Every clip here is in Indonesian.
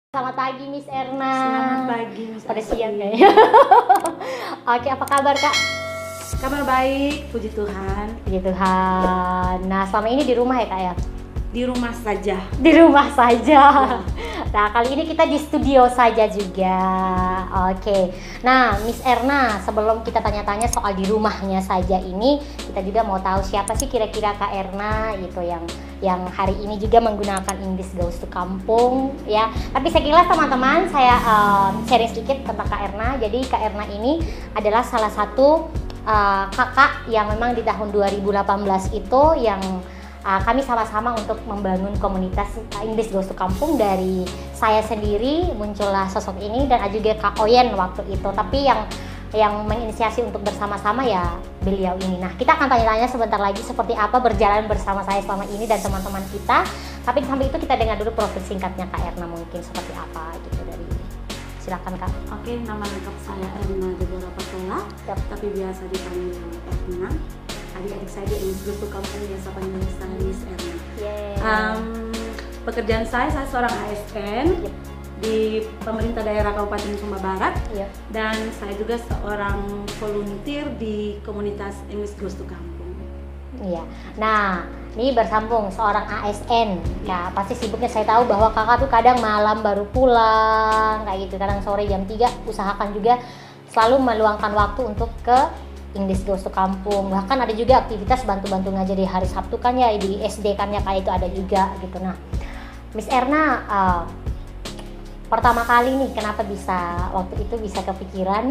Selamat pagi Miss Erna. Selamat pagi Miss Pada Asti. siang ya. Oke, apa kabar Kak? Kabar baik, puji Tuhan. Puji Tuhan. Nah, selama ini di rumah ya Kak ya? Di rumah saja. Di rumah saja. Nah, kali ini kita di studio saja juga. Oke. Nah, Miss Erna, sebelum kita tanya-tanya soal di rumahnya saja ini, kita juga mau tahu siapa sih kira-kira Kak Erna gitu yang hari ini juga menggunakan English Goes to Kampung ya. Tapi sekilas teman-teman, saya sharing sedikit tentang Kak Erna. Jadi Kak Erna ini adalah salah satu kakak yang memang di tahun 2018 itu yang kami sama-sama untuk membangun komunitas English Goes to Kampung. Dari saya sendiri muncullah sosok ini dan juga Kak Oyen waktu itu. Tapi yang menginisiasi untuk bersama-sama ya beliau ini. Nah, kita akan tanya-tanya sebentar lagi seperti apa berjalan bersama saya selama ini dan teman-teman kita. Tapi sampai itu kita dengar dulu profil singkatnya Kak Erna mungkin seperti apa gitu dari ini. Silakan Kak. Oke, nama lengkap saya Erna Deborah Patola, tapi biasa dipanggil Erna. Adik-adik saya di English Goes to Kampung biasa panggil saya Miss Erna. Pekerjaan saya seorang ASN di pemerintah daerah Kabupaten Sumba Barat, dan saya juga seorang volunteer di komunitas English Goes to Kampung. Iya. Nah, ini bersambung seorang ASN. Ya, pasti sibuknya. Saya tahu bahwa kakak tuh kadang malam baru pulang kayak gitu, kadang sore jam 3. Usahakan juga selalu meluangkan waktu untuk ke English Goes to Kampung. Bahkan ada juga aktivitas bantu-bantu ngajar di hari Sabtu kan ya, di SD kan ya, kayak itu ada juga gitu. Nah, Miss Erna, pertama kali nih kenapa bisa waktu itu bisa kepikiran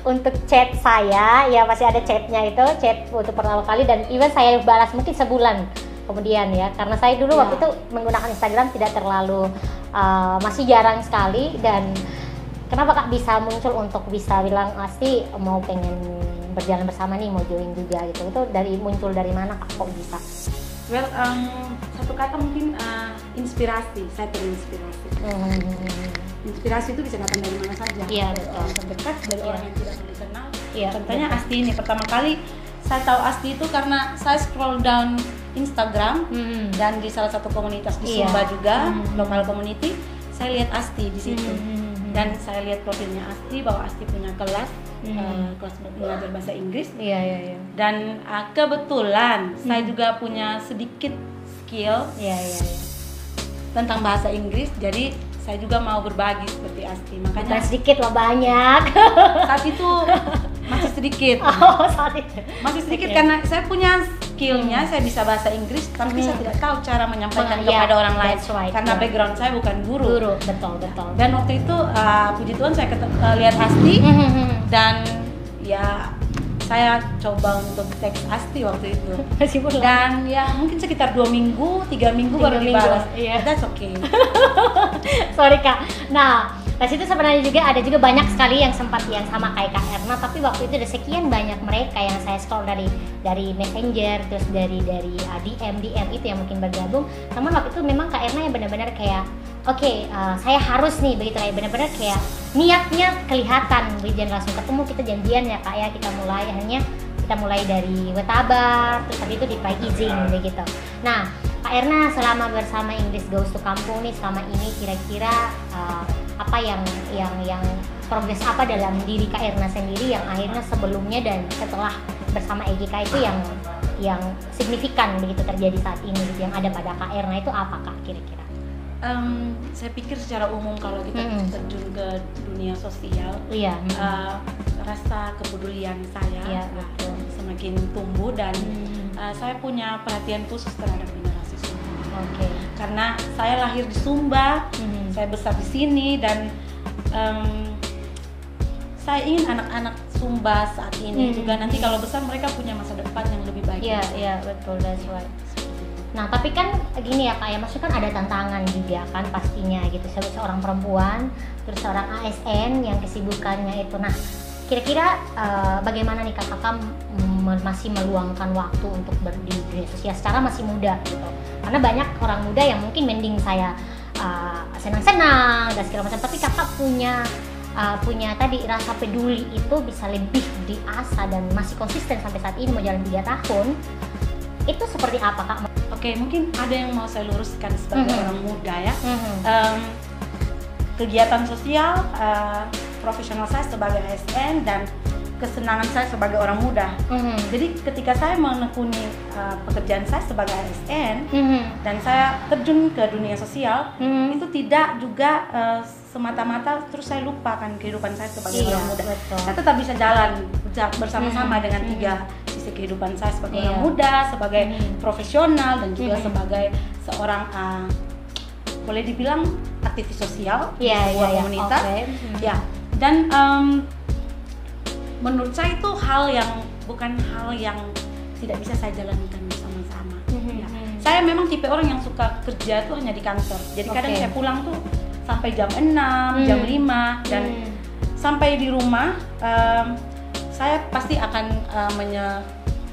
untuk chat saya, ya masih ada chatnya itu, chat untuk pertama kali, dan even saya balas mungkin sebulan kemudian ya, karena saya dulu waktu itu menggunakan Instagram tidak terlalu, masih jarang sekali. Dan kenapa Kak bisa muncul untuk bisa bilang Asti mau pengen berjalan bersama nih, mau join juga gitu, itu muncul dari mana Kak, kok bisa? Well, satu kata mungkin inspirasi. Saya terinspirasi. Inspirasi itu bisa datang dari mana saja. Iya, dari betul. orang terdekat, dari orang yang tidak dikenal. Iya, Contohnya betul. Asti ini, pertama kali saya tahu Asti itu karena saya scroll down Instagram dan di salah satu komunitas di Sumba juga, local community, saya lihat Asti di situ. Dan saya lihat profilnya Asti bahwa Asti punya kelas kelas belajar bahasa Inggris. Iya. Dan kebetulan saya juga punya sedikit skill tentang bahasa Inggris, jadi saya juga mau berbagi seperti Asti. Bukan Makanya sedikit loh, banyak. saat itu masih sedikit. Saat itu Masih sedikit karena saya punya skillnya, saya bisa bahasa Inggris, tapi saya tidak tahu cara menyampaikan kepada orang lain. Right, karena background saya bukan guru. Betul. Dan waktu itu puji Tuhan saya lihat Asti dan ya saya coba untuk teks Asti waktu itu. Dan ya mungkin sekitar 2 minggu, 3 minggu baru dibalas. That's okay. Sorry Kak. Nah, pas itu sebenarnya juga ada juga banyak sekali yang sempat yang sama kayak Kak Erna, tapi waktu itu ada sekian banyak mereka yang saya scroll dari Messenger, terus dari DM itu yang mungkin bergabung. Namun waktu itu memang Kak Erna yang benar-benar kayak saya harus nih begitu, kayak benar-benar kayak niatnya kelihatan. Jangan langsung ketemu, kita janjian ya Kak ya, kita mulai dari Wetabar, terus habis itu di Paikijing begitu. Nah, Kak Erna selama bersama English Goes to Kampung nih selama ini kira-kira apa yang progres apa dalam diri Kak Erna sendiri yang akhirnya sebelumnya dan setelah bersama EGK itu yang signifikan begitu terjadi saat ini gitu, yang ada pada Kak Erna itu apa Kak kira-kira? Saya pikir secara umum kalau kita terjun ke dunia sosial, rasa kepedulian saya semakin tumbuh dan saya punya perhatian khusus terhadap generasi Sumba. Karena saya lahir di Sumba, saya besar di sini, dan saya ingin anak-anak Sumba saat ini juga nanti kalau besar mereka punya masa depan yang lebih baik. Iya, betul, that's right. Nah, tapi kan gini ya Kak ya, maksudnya kan ada tantangan juga kan pastinya gitu, seorang perempuan, terus seorang ASN yang kesibukannya itu. Nah, kira-kira bagaimana nih kakak masih meluangkan waktu untuk di dunia sosial secara masih muda gitu? Karena banyak orang muda yang mungkin mending saya senang-senang dan segala macam, tapi kakak punya tadi rasa peduli itu bisa lebih diasah dan masih konsisten sampai saat ini mau jalan 3 tahun. Itu seperti apa Kak? Oke, mungkin ada yang mau saya luruskan sebagai orang muda ya. kegiatan sosial, profesional saya sebagai ASN, dan kesenangan saya sebagai orang muda. Jadi ketika saya menekuni pekerjaan saya sebagai ASN dan saya terjun ke dunia sosial, itu tidak juga semata-mata terus saya lupakan kehidupan saya sebagai orang muda. Betul. Saya tetap bisa jalan bersama-sama dengan tiga sisi kehidupan saya sebagai orang muda, sebagai profesional, dan juga sebagai seorang boleh dibilang aktivis sosial di sebuah komunitas. Ya, dan menurut saya itu bukan hal yang tidak bisa saya jalankan bersama-sama. Saya memang tipe orang yang suka kerja tuh hanya di kantor. Jadi kadang saya pulang tuh sampai jam 6, jam 5, dan sampai di rumah saya pasti akan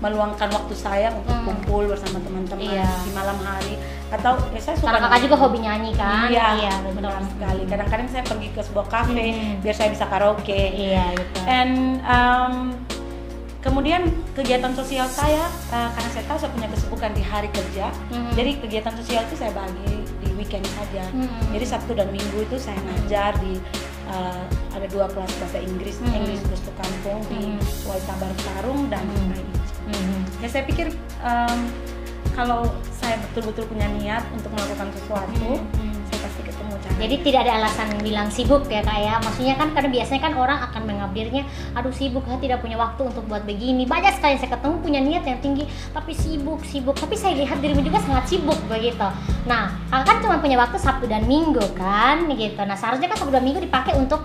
meluangkan waktu saya untuk kumpul bersama teman-teman di malam hari, atau saya suka. Karena kakak juga hobi nyanyi kan? Iya, benar sekali. Kadang-kadang saya pergi ke sebuah kafe biar saya bisa karaoke. Gitu. And kemudian kegiatan sosial saya, karena saya tahu saya punya kesibukan di hari kerja, jadi kegiatan sosial itu saya bagi di weekend saja. Jadi Sabtu dan Minggu itu saya ngajar di ada 2 kelas bahasa Inggris, English Gusto Kampung di Waitabar Tarung dan ya saya pikir kalau saya betul-betul punya niat untuk melakukan sesuatu, saya pasti ketemu cara. Jadi tidak ada alasan bilang sibuk ya Kak ya. Maksudnya kan karena biasanya kan orang akan mengabdirnya, aduh sibuk, saya tidak punya waktu untuk buat begini. Banyak sekali yang saya ketemu punya niat yang tinggi tapi sibuk. Tapi saya lihat dirimu juga sangat sibuk begitu. Nah, kakak kan cuma punya waktu Sabtu dan Minggu kan gitu. Nah, seharusnya kan Sabtu dan Minggu dipakai untuk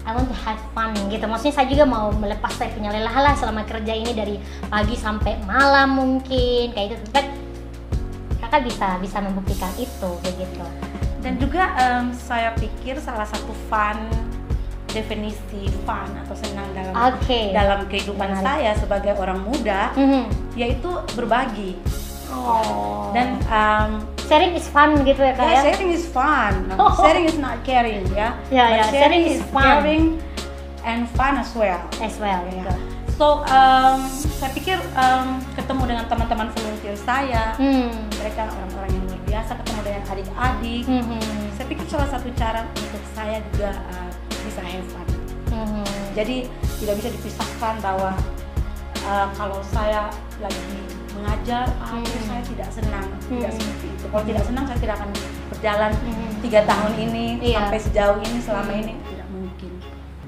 I want to have fun gitu. Maksudnya saya juga mau melepas saya punya lelah selama kerja ini dari pagi sampai malam mungkin kayak gitu. Tapi kakak bisa membuktikan itu begitu. Dan juga saya pikir salah satu definisi fun atau senang dalam kehidupan saya sebagai orang muda yaitu berbagi. Dan sharing is fun gitu ya Kak ya? Sharing is fun. Sharing is not caring ya. But sharing is caring and fun as well. Gitu. So saya pikir ketemu dengan teman-teman volunteer saya, mereka orang-orang yang luar biasa, ketemu dengan adik-adik. Saya pikir salah satu cara untuk saya juga bisa have fun. Jadi tidak bisa dipisahkan bahwa kalau saya lagi mengajar, saya tidak senang, tidak seperti itu. Kalau tidak senang, saya tidak akan berjalan 3 tahun ini sampai sejauh ini, selama ini tidak mungkin.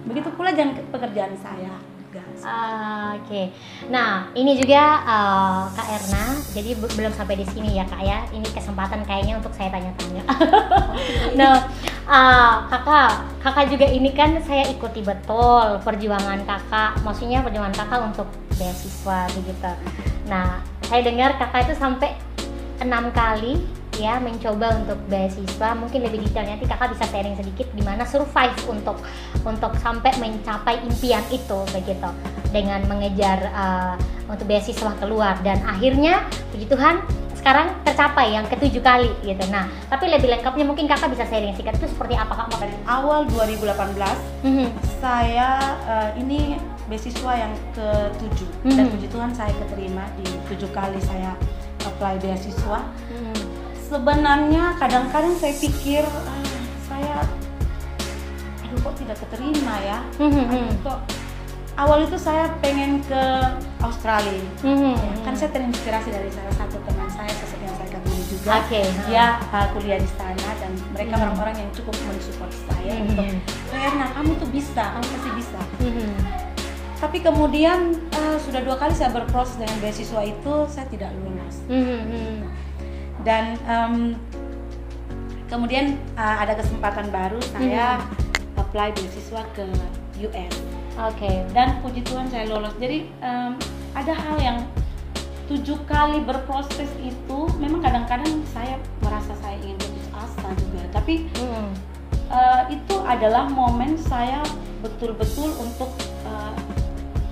Begitu pula dengan pekerjaan saya. Oke. Nah, ini juga Kak Erna. Jadi belum sampai di sini ya Kak ya. Ini kesempatan kayaknya untuk saya tanya-tanya. Nah, kakak juga ini kan saya ikuti betul perjuangan kakak. Maksudnya perjuangan kakak untuk beasiswa begitu. Nah, saya dengar kakak itu sampai 6 kali ya mencoba untuk beasiswa. Mungkin lebih detailnya nanti kakak bisa sharing sedikit gimana survive untuk sampai mencapai impian itu begitu, dengan mengejar untuk beasiswa keluar, dan akhirnya puji Tuhan sekarang tercapai yang ke-7 kali gitu. Nah, tapi lebih lengkapnya mungkin kakak bisa sharing singkat itu seperti apa Kak? Dari awal 2018 saya ini beasiswa yang ke-7 dan puji Tuhan saya keterima di 7 kali saya apply beasiswa. Sebenarnya kadang-kadang saya pikir kok tidak keterima ya. Kok awal itu saya pengen ke Australia. Kan saya terinspirasi dari salah satu teman saya, sosok yang saya kagumi juga. Dia kuliah di sana dan mereka orang-orang yang cukup mensupport saya untuk, Erna kamu tuh bisa, kamu pasti bisa. Tapi kemudian sudah 2 kali saya berproses dengan beasiswa itu, saya tidak lulus. Dan kemudian ada kesempatan baru, saya apply beasiswa ke US. Dan puji Tuhan saya lolos. Jadi ada hal yang 7 kali berproses itu, memang kadang-kadang saya merasa saya ingin putus asa juga. Tapi itu adalah momen saya betul-betul untuk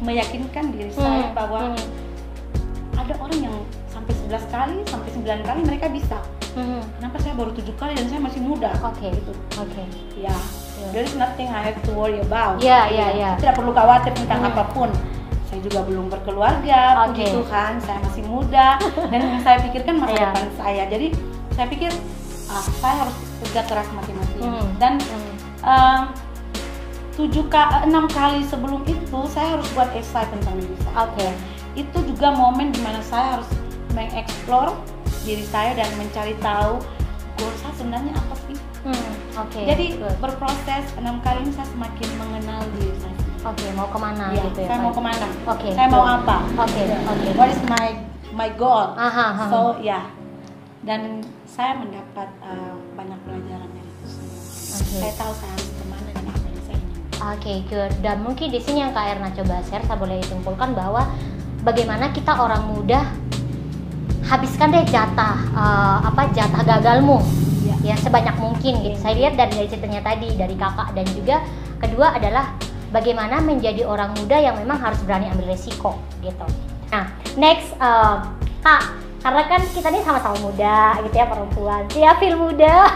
meyakinkan diri saya bahwa ada orang yang sampai 11 kali, sampai 9 kali mereka bisa. Kenapa saya baru 7 kali dan saya masih muda? Gitu. Ya, there is nothing I have to worry about. Tidak perlu khawatir tentang apapun. Saya juga belum berkeluarga, puji Tuhan, saya masih muda dan yang saya pikirkan masa depan saya. Jadi saya pikir saya harus kerja keras mati-matian Dan 6 kali sebelum itu saya harus buat esai tentang diri saya. Itu juga momen dimana saya harus mengeksplor diri saya dan mencari tahu goal saya sebenarnya apa sih. Jadi berproses 6 kali ini saya semakin mengenal diri saya. Mau kemana ya, gitu ya? Saya mau kemana? Saya mau apa? What is my goal? So dan saya mendapat banyak pelajaran dari itu semua. Saya tahu saya harus kemana dan apa yang saya ingin. Good. Dan mungkin di sini yang Kak Erna coba share, saya boleh simpulkan bahwa bagaimana kita orang muda habiskan deh jatah gagalmu ya sebanyak mungkin gitu. Saya lihat dari ceritanya tadi dari kakak, dan juga kedua adalah bagaimana menjadi orang muda yang memang harus berani ambil resiko gitu. Nah, next Kak, karena kan kita ini sama-sama muda gitu ya, perempuan, ya feel muda.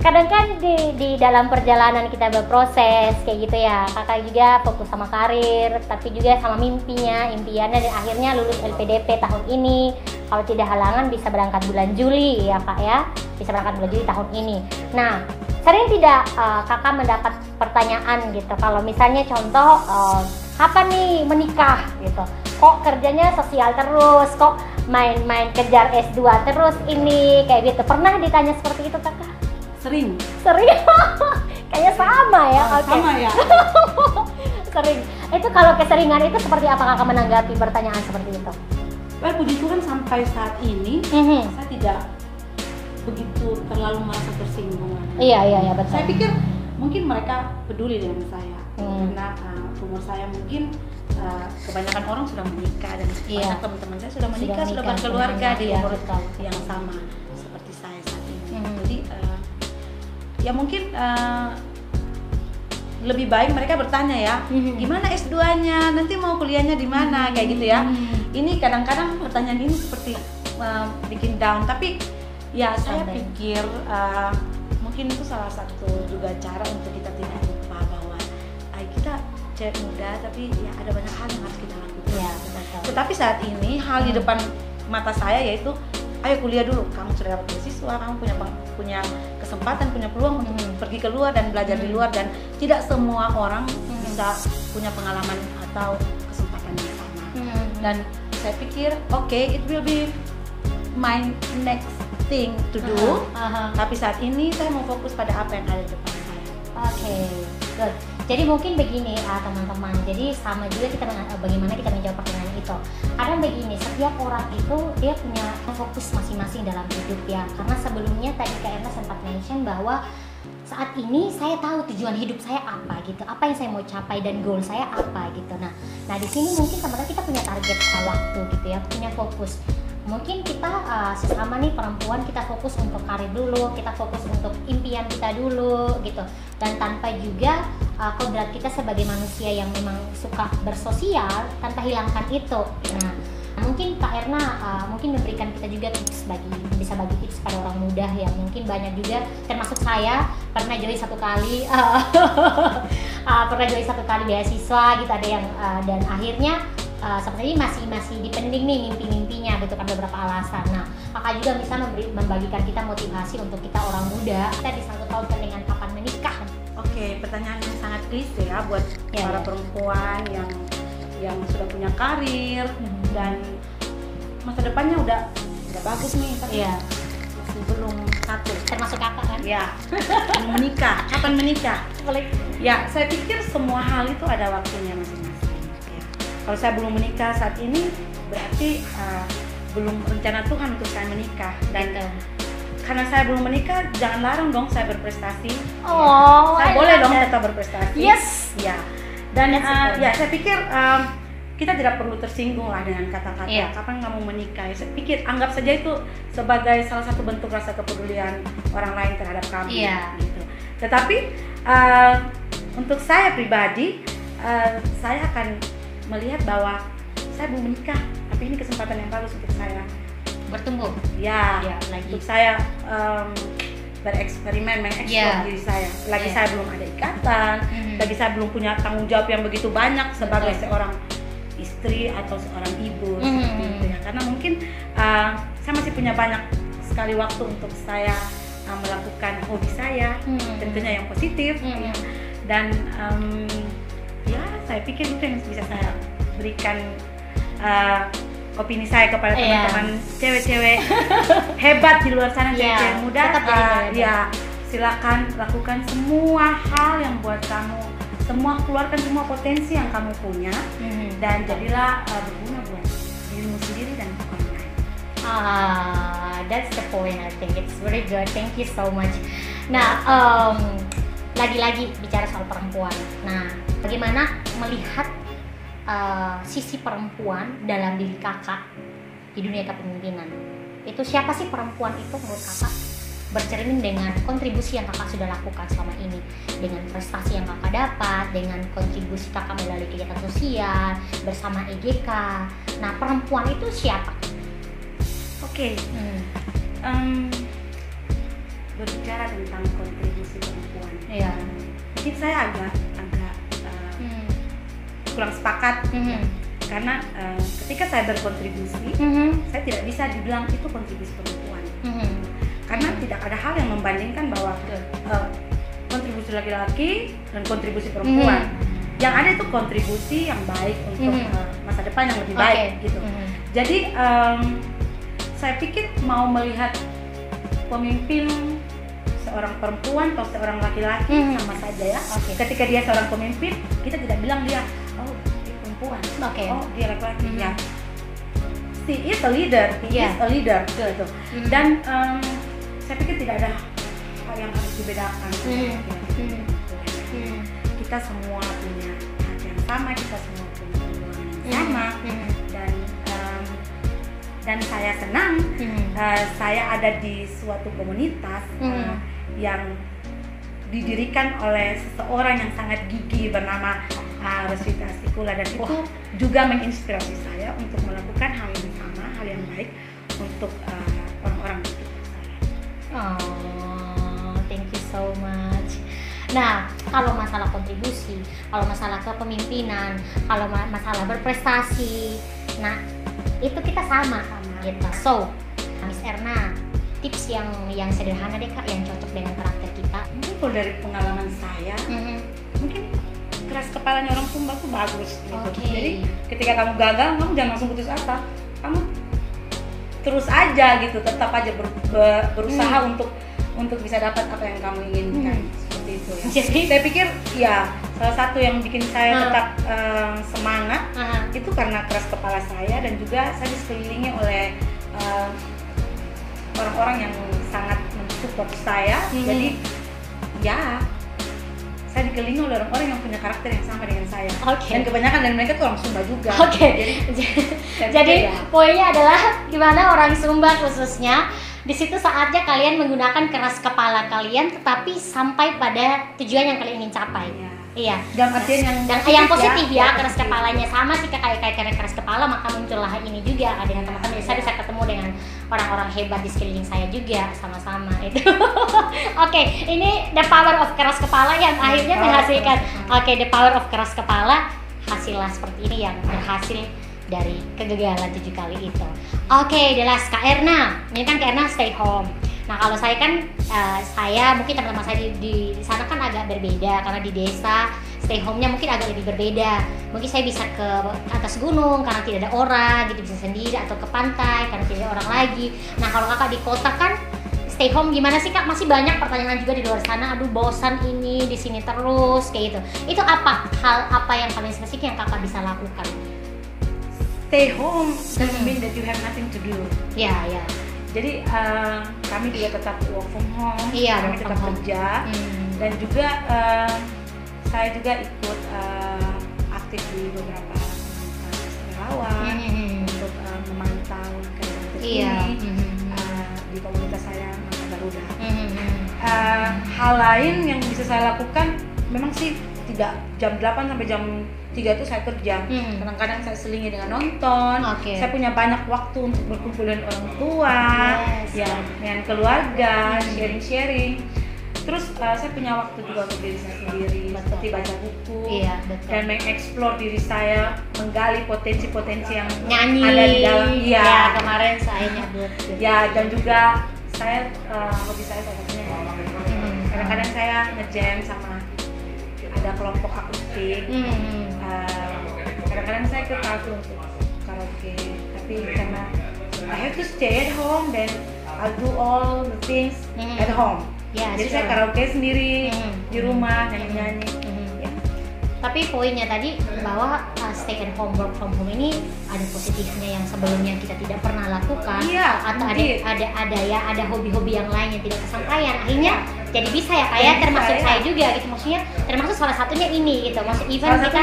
Kadang kan di dalam perjalanan kita berproses kayak gitu ya, kakak juga fokus sama karir, tapi juga sama impiannya, dan akhirnya lulus LPDP tahun ini. Kalau tidak halangan bisa berangkat bulan Juli ya Kak ya, bisa berangkat bulan Juli tahun ini. Nah, sering tidak kakak mendapat pertanyaan gitu, kalau misalnya contoh kapan nih menikah gitu, kok kerjanya sosial terus, kok main-main kejar S2 terus ini kayak gitu, pernah ditanya seperti itu kakak? Sering kayaknya sama ya. Sama ya. Sering. Itu kalau keseringan itu seperti apa kakak menanggapi pertanyaan seperti itu? Puji Tuhan sampai saat ini saya tidak begitu terlalu merasa tersinggung. Iya betul. Saya pikir mungkin mereka peduli dengan saya karena umur saya mungkin kebanyakan orang sudah menikah, dan banyak teman-teman saya sudah menikah, sudah berkeluarga di umur yang sama seperti saya saat ini. Jadi ya mungkin lebih baik mereka bertanya ya, gimana S2-nya, nanti mau kuliahnya di mana, kayak gitu ya. Ini kadang-kadang pertanyaan ini seperti bikin down, tapi ya saya pikir mungkin itu salah satu juga cara untuk kita tidak lupa bahwa kita cewek muda, tapi ya ada banyak hal yang harus kita lakukan. Tetapi saat ini hal di depan mata saya yaitu, ayo kuliah dulu, kamu sudah dapat beasiswa, kamu punya kesempatan, punya peluang untuk pergi keluar dan belajar di luar, dan tidak semua orang bisa punya pengalaman atau kesempatan yang sama. Dan saya pikir it will be my next thing to do. Tapi saat ini saya mau fokus pada apa yang ada di depan saya. Good. Jadi mungkin begini teman-teman, jadi sama juga kita bagaimana kita menjawab pertanyaan itu. Karena begini, setiap orang itu dia punya fokus masing-masing dalam hidup ya. Karena sebelumnya tadi Kak Erna sempat mention bahwa saat ini saya tahu tujuan hidup saya apa gitu, apa yang saya mau capai dan goal saya apa gitu. Nah di sini mungkin teman-teman kita punya target waktu gitu ya, punya fokus. Mungkin kita sesama nih perempuan, kita fokus untuk karir dulu, kita fokus untuk impian kita dulu gitu, dan tanpa juga kodrat kita sebagai manusia yang memang suka bersosial, tanpa hilangkan itu. Nah mungkin Kak Erna mungkin memberikan kita juga tips, bisa bagi tips pada orang muda yang mungkin banyak juga, termasuk saya pernah join satu kali beasiswa gitu, ada yang dan akhirnya sepertinya masih dipending nih mimpi-mimpinya gitu kan, beberapa alasan. Nah kakak juga bisa membagikan kita motivasi untuk kita orang muda, kita disangkut pautkan dengan kapan menikah. Pertanyaan yang sangat klise ya buat para perempuan yang sudah punya karir dan masa depannya udah bagus nih, tapi masih belum satu. Termasuk kakak kan? Ya, menikah. Kapan menikah? Ya, saya pikir semua hal itu ada waktunya masing-masing. Ya. Kalau saya belum menikah saat ini, berarti belum rencana Tuhan untuk saya menikah. Dan karena saya belum menikah, jangan larang dong saya berprestasi. Saya boleh dong tetap berprestasi. Yes. Ya. Dan saya pikir kita tidak perlu tersinggung lah dengan kata-kata kapan kamu menikah. Saya pikir anggap saja itu sebagai salah satu bentuk rasa kepedulian orang lain terhadap kami. Gitu. Tetapi untuk saya pribadi, saya akan melihat bahwa saya belum menikah, tapi ini kesempatan yang bagus untuk saya bertumbuh. Untuk saya bereksperimen, mengeksplor diri saya. Saya belum ada ikatan, lagi saya belum punya tanggung jawab yang begitu banyak sebagai seorang istri atau seorang ibu seperti itu ya. Karena mungkin saya masih punya banyak sekali waktu untuk saya melakukan hobi saya, tentunya yang positif, ya. Dan ya saya pikir itu yang bisa saya berikan opini saya kepada teman-teman cewek-cewek hebat di luar sana, cewek-cewek muda. Ya silakan lakukan semua hal yang buat kamu, keluarkan semua potensi yang kamu punya, dan jadilah berguna buat dirimu sendiri dan orang lain. That's the point. I think it's very good. Thank you so much. Nah, lagi-lagi bicara soal perempuan. Nah, bagaimana melihat sisi perempuan dalam diri kakak di dunia kepemimpinan? Itu siapa sih perempuan itu menurut kakak? Bercermin dengan kontribusi yang kakak sudah lakukan selama ini, dengan prestasi yang kakak dapat, dengan kontribusi kakak melalui kegiatan sosial bersama EGK. Nah, perempuan itu siapa? Oke. Berbicara tentang kontribusi perempuan, mungkin saya agak kurang sepakat, karena ketika saya berkontribusi, saya tidak bisa dibilang itu kontribusi perempuan, karena tidak ada hal yang membandingkan bahwa kontribusi laki-laki dan kontribusi perempuan. Yang ada itu kontribusi yang baik untuk masa depan yang lebih baik, gitu. Jadi saya pikir mau melihat pemimpin seorang perempuan atau seorang laki-laki sama saja ya. Ketika dia seorang pemimpin, kita tidak bilang dia dia perempuan, dia laki-laki. Ya, she is a leader, he is a leader, gitu. Dan saya pikir tidak ada hal yang harus dibedakan. Kita semua punya hak yang sama, kita semua punya peluang yang sama, dan saya senang saya ada di suatu komunitas yang didirikan oleh seseorang yang sangat gigih bernama Rosvita Astikula, dan itu juga menginspirasi saya untuk melakukan hal yang sama, hal yang baik untuk orang-orang di sekitar saya. Thank you so much. Nah, kalau masalah kontribusi, kalau masalah kepemimpinan, kalau masalah berprestasi, nah itu kita sama gitu. So, Miss Erna, tips yang sederhana deh Kak, yang cocok dengan karakter kita. Mungkin kalau dari pengalaman saya, mungkin keras kepalanya orang Sumba tuh bagus gitu. Jadi ketika kamu gagal, kamu jangan langsung putus asa. Kamu terus aja gitu, tetap aja berusaha untuk bisa dapat apa yang kamu inginkan. Seperti itu ya. Jadi saya pikir ya salah satu yang bikin saya tetap semangat itu karena keras kepala saya, dan juga saya disekelilingi oleh orang-orang yang sangat mensupport saya. Jadi ya saya dikelilingi oleh orang-orang yang punya karakter yang sama dengan saya. Dan kebanyakan dari mereka tuh orang Sumba juga. Jadi poinnya adalah gimana orang Sumba khususnya, di situ saatnya kalian menggunakan keras kepala kalian, tetapi sampai pada tujuan yang kalian ingin capai. Iya. Dan artian yang positif ya, keras kepalanya sama sih kayak karena keras kepala, maka muncullah ini juga dengan teman-teman. Saya bisa ketemu dengan orang-orang hebat di sekeliling saya juga sama-sama itu. Ini the power of keras kepala yang akhirnya menghasilkan. The power of keras kepala, hasilnya seperti ini yang berhasil dari kegagalan 7 kali itu. Jelas Kak Erna. Ini kan Kak Erna stay home. Nah, kalau saya kan, saya mungkin teman-teman saya di sana kan agak berbeda, karena di desa stay home-nya mungkin agak lebih berbeda. Mungkin saya bisa ke atas gunung karena tidak ada orang, gitu, bisa sendiri, atau ke pantai karena tidak ada orang lagi. Nah, kalau kakak di kota kan stay home gimana sih Kak? Masih banyak pertanyaan juga di luar sana. Aduh, bosan ini di sini terus kayak gitu. Itu hal apa yang paling spesifik yang kakak bisa lakukan? Stay home doesn't mean that you have nothing to do. Ya. Jadi kami juga tetap work from home, kami tetap kerja, dan juga saya juga ikut aktif di beberapa relawan untuk memantau kegiatan ini di komunitas saya Mangga Garuda. Hal lain yang bisa saya lakukan memang sih tidak jam 8 sampai jam 3 itu saya kerja. Kadang-kadang saya selingi dengan nonton. Saya punya banyak waktu untuk berkumpul dengan orang tua, dengan keluarga, sharing. Terus saya punya waktu juga untuk diri saya sendiri, seperti baca buku dan mengeksplor diri saya, menggali potensi-potensi yang nyanyi, ada di dalam. Kemarin saya nyebut. Dan juga saya hobi saya salah satunya Kadang-kadang saya ngejam sama ada kelompok akustik. Kadang-kadang saya ke kafe untuk karaoke, tapi karena I have to stay at home, then I'll do all the things at home. Jadi saya karaoke sendiri di rumah, nyanyi-nyanyi. Tapi poinnya tadi bahwa stay at home, work from home ini ada positifnya yang sebelumnya kita tidak pernah lakukan, atau ada hobi-hobi yang lain yang tidak kesampaian, akhirnya jadi bisa ya kayak termasuk saya juga gitu, maksudnya termasuk salah satunya ini gitu, maksud event kita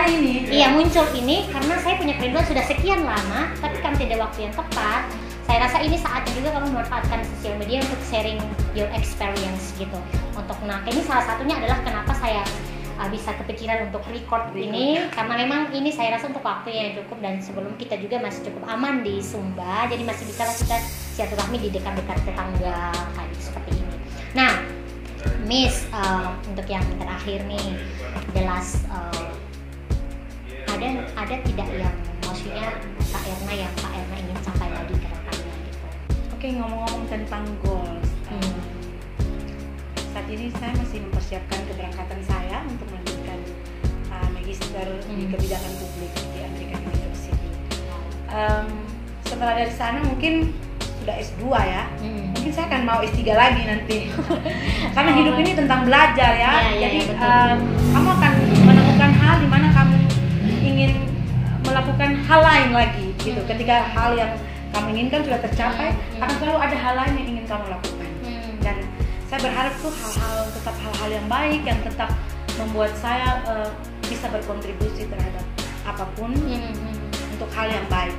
muncul ini karena saya punya kerinduan sudah sekian lama, tapi kan tidak waktu yang tepat. Saya rasa ini saatnya juga kamu memanfaatkan sosial media untuk sharing your experience gitu. Ini salah satunya adalah kenapa saya bisa kepikiran untuk record ini, karena memang ini saya rasa untuk waktu yang cukup dan sebelum kita juga masih cukup aman di Sumba, jadi masih bisa lah kita silaturahmi di dekat-dekat tetangga kayak seperti ini. Nah, Miss, untuk yang terakhir nih, jelas ada tidak yang maksudnya Kak Erna ingin capai lagi ke depannya gitu? Oke, ngomong-ngomong tentang goals. Saat ini saya masih mempersiapkan keberangkatan saya untuk melanjutkan magister di kebijakan publik di American University. Setelah dari sana mungkin sudah S2 ya, mungkin saya akan mau S3 lagi nanti. Karena hidup ini tentang belajar ya. Jadi kamu akan menemukan hal di mana kamu ingin melakukan hal lain lagi gitu. Ketika hal yang kamu inginkan sudah tercapai, akan selalu ada hal lain yang ingin kamu lakukan. Dan saya berharap tuh tetap hal-hal yang baik yang tetap membuat saya bisa berkontribusi terhadap apapun untuk hal yang baik.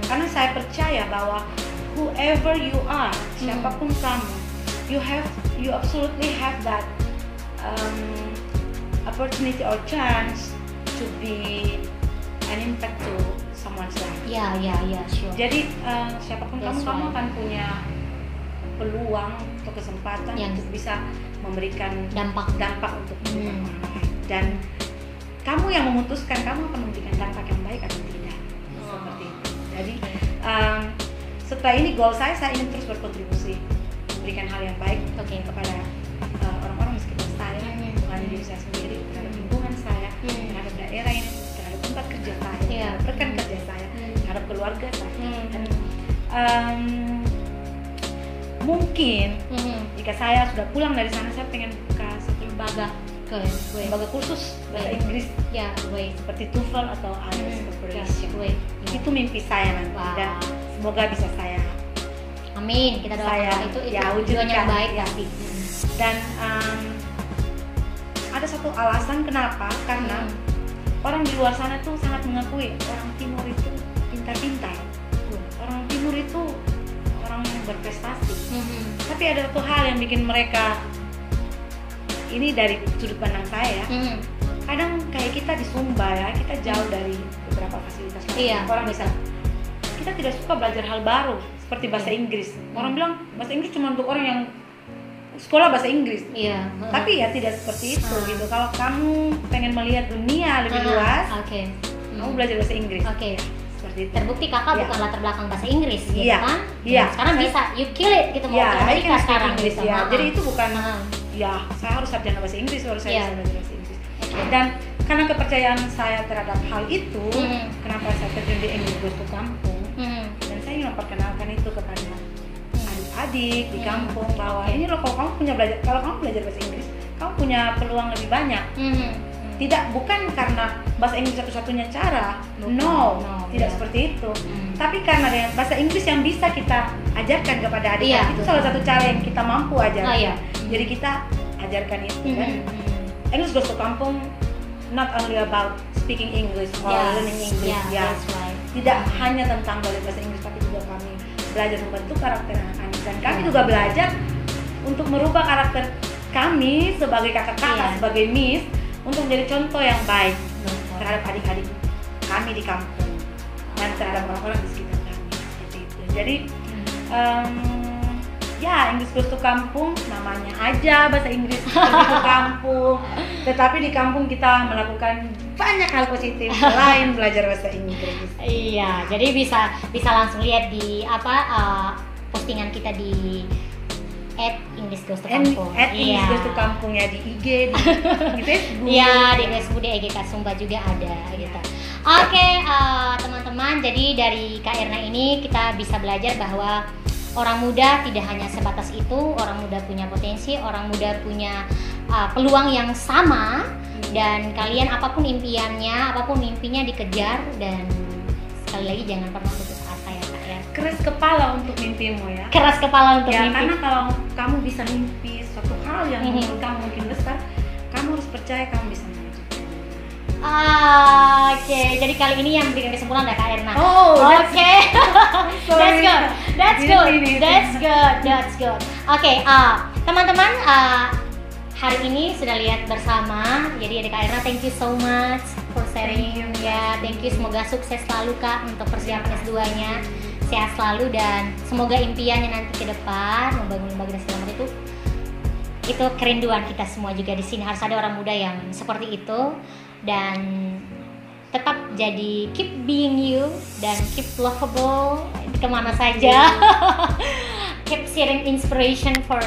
Karena saya percaya bahwa whoever you are, siapapun kamu, you absolutely have that opportunity or chance to be an impact to someone's life. Sure. Jadi siapapun kamu akan punya peluang atau kesempatan untuk bisa memberikan dampak untuk orang lain. Dan kamu yang memutuskan kamu akan memberikan dampak yang baik atau tidak. Seperti itu. Jadi setelah ini goal saya ingin terus berkontribusi, memberikan hal yang baik kepada orang-orang di sekitar saya, bukan diri saya sendiri, terhadap lingkungan saya, terhadap daerah ini, terhadap tempat kerja saya, rekan kerja saya, terhadap keluarga saya. Dan mungkin jika saya sudah pulang dari sana, saya pengen buka satu lembaga kursus bahasa Inggris seperti TOEFL atau IELTS Preparation. Itu mimpi saya nanti dan semoga bisa saya kita doakan itu tujuan yang baik pasti. Dan ada satu alasan kenapa, karena orang di luar sana tuh sangat mengakui orang Timur itu pintar-pintar, orang Timur itu orang yang berprestasi. Tapi ada satu hal yang bikin mereka, ini dari sudut pandang saya ya, kadang kayak kita di Sumba ya, kita jauh dari beberapa fasilitas. Orang bisa, kita tidak suka belajar hal baru seperti bahasa Inggris. Orang bilang bahasa Inggris cuma untuk orang yang sekolah bahasa Inggris. Tapi ya tidak seperti itu gitu. Kalau kamu pengen melihat dunia lebih luas, kamu belajar bahasa Inggris. Terbukti kakak bukan latar belakang bahasa Inggris gitu kan? Sekarang bisa, you kill it gitu, mau ke Amerika sekarang gitu. Jadi itu bukan saya harus sarjana bahasa Inggris, harus saya bisa belajar bahasa Inggris. Dan karena kepercayaan saya terhadap hal itu, kenapa saya terjun di English Goes to Kampung, dan saya ingin memperkenalkan itu kepada adik-adik di kampung bahwa ini loh, kalau kamu belajar bahasa Inggris, kamu punya peluang lebih banyak. Bukan karena bahasa Inggris satu-satunya cara, tidak seperti itu. Tapi karena dengan bahasa Inggris yang bisa kita ajarkan kepada adik-adik, itu salah satu cara yang kita mampu ajarkan. Jadi kita ajarkan itu kan. English Goes to Kampung not only about speaking English or learning English. Tidak hanya tentang belajar bahasa Inggris, tapi juga kami belajar membentuk karakter anak-anak, dan kami juga belajar untuk merubah karakter kami sebagai kakak-kakak, sebagai miss, untuk menjadi contoh yang baik terhadap adik-adik kami di kampung dan terhadap orang-orang di sekitar kami. Seperti itu. Jadi English Goes to Kampung, namanya aja bahasa Inggris pergi ke kampung, tetapi di kampung kita melakukan banyak hal positif selain belajar bahasa Inggris. Jadi bisa langsung lihat di postingan kita di @English Goes to Kampung. English Goes to Kampung ya, di IG, di Facebook. Iya, di Facebook, di EGK Sumba juga ada gitu. Oke, teman-teman, jadi dari Kak Erna ini kita bisa belajar bahwa orang muda tidak hanya sebatas itu, orang muda punya potensi, orang muda punya peluang yang sama, dan kalian apapun impiannya, apapun mimpinya dikejar, dan sekali lagi jangan pernah putus asa ya Kak ya. Keras kepala untuk mimpimu ya. Keras kepala untuk ya, mimpi. Karena kalau kamu bisa mimpi suatu hal yang menurut kamu mungkin besar, kamu harus percaya kamu bisa mewujudkan. Oke, jadi kali ini yang berikan kesimpulan ada Kak Erna. Oke. That's good. Oke, teman-teman, hari ini sudah lihat bersama. Jadi Kak Erna, thank you so much for sharing. Thank you. Semoga sukses selalu Kak untuk persiapan S2-nya. Sehat selalu dan semoga impiannya nanti ke depan membangun lembaga dan segala macam itu kerinduan kita semua juga di sini. Harus ada orang muda yang seperti itu. Dan tetap jadi keep being you dan keep lovable kemana saja. Keep sharing inspiration for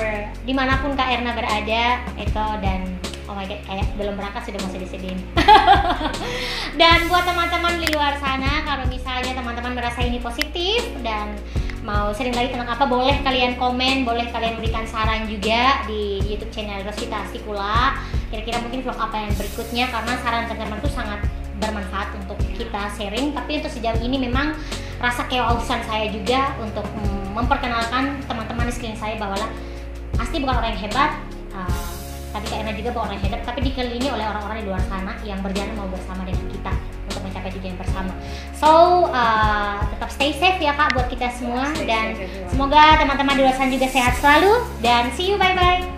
dimanapun Kak Erna berada itu. Dan oh my god, kayak belum berangkat sudah mau sedih-sedihin. Dan buat teman-teman di luar sana, kalau misalnya teman-teman merasa ini positif dan mau sering lagi tentang apa, boleh kalian komen, boleh kalian berikan saran juga di YouTube channel Rosvita Asikula. Kira-kira mungkin vlog apa yang berikutnya, karena saran teman-teman itu sangat bermanfaat untuk kita sharing. Tapi untuk sejauh ini memang rasa kewausan saya juga untuk memperkenalkan teman-teman di sekeliling saya bahwa pasti bukan orang yang hebat. Tadi Kak Erna juga bukan orang yang hebat, tapi dikelilingi oleh orang-orang di luar sana yang berjalan mau bersama dengan kita untuk mencapai tujuan bersama. So tetap stay safe ya Kak buat kita semua, dan semoga teman-teman di luar sana juga sehat selalu, dan see you, bye bye.